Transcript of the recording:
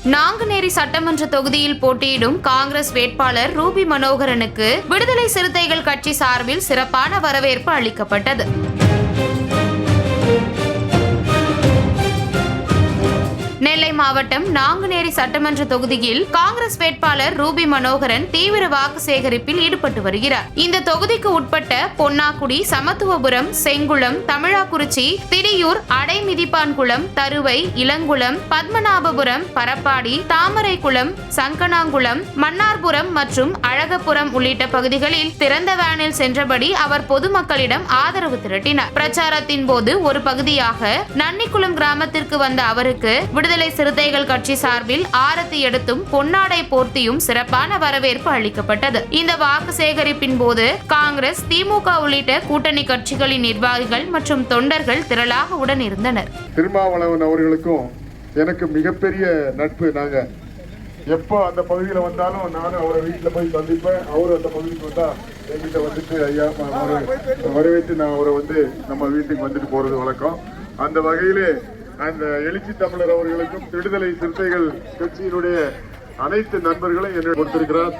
நாங்குநேரி சட்டமன்ற தொகுதியில் போட்டியிடும் காங்கிரஸ் வேட்பாளர் ரூபி மனோகரனுக்கு விடுதலை சிறுத்தைகள் கட்சி சார்பில் சிறப்பான வரவேற்பு அளிக்கப்பட்டது. நெல்லை மாவட்டம் நாங்குநேரி சட்டமன்ற தொகுதியில் காங்கிரஸ் வேட்பாளர் ரூபி மனோகரன் தீவிர வாக்கு சேகரிப்பில் ஈடுபட்டு வருகிறார். இந்த தொகுதிக்கு உட்பட்ட பொன்னாக்குடி, சமத்துவபுரம், செங்குளம், தமிழாக்குறிச்சி, திடியூர், அடைமிதிப்பான்குளம், தருவை, இளங்குளம், பத்மநாபபுரம், பரப்பாடி, தாமரைக்குளம், சங்கனாங்குளம், மன்னார்புரம் மற்றும் அழகப்புரம் உள்ளிட்ட பகுதிகளில் திறந்த வேனில் சென்றபடி அவர் பொதுமக்களிடம் ஆதரவு திரட்டினார். பிரச்சாரத்தின் போது ஒரு பகுதியாக நன்னிக்குளம் கிராமத்திற்கு வந்த அவருக்கு விடுதலை சிறுத்தைகள் கட்சி சார்பில் ஆரத்தி எடுத்தும் பொன்னாடை போர்த்தியும் சிறப்பான வரவேற்பு அளிக்கப்பட்டது. இந்த வாக்கு சேகரிப்பின் போது காங்கிரஸ், திமுக உள்ளிட்ட கூட்டணி கட்சிகளின் நிர்வாகிகள் மற்றும் தொண்டர்கள் திரளாக உடன் இருந்தனர். திருமாவளவன் அவர்களுக்கும் எனக்கு மிகப்பெரிய நட்பு. நாங்க எப்போ அந்த பகுதியில் வந்தாலும் நானும் அவரை வீட்டில் போய் சந்திப்பேன். அவரு அந்த பகுதிக்கு வந்தா என்கிட்ட வந்துட்டு ஐயா வரவேற்று நான் அவரை நம்ம வீட்டுக்கு வந்துட்டு போறது வழக்கம். அந்த வகையிலே அந்த எழுச்சி தமிழர் அவர்களுக்கும் விடுதலை சிறுத்தைகள் கட்சியினுடைய அனைத்து நண்பர்களும் என்னை கொடுத்திருக்கிறார்.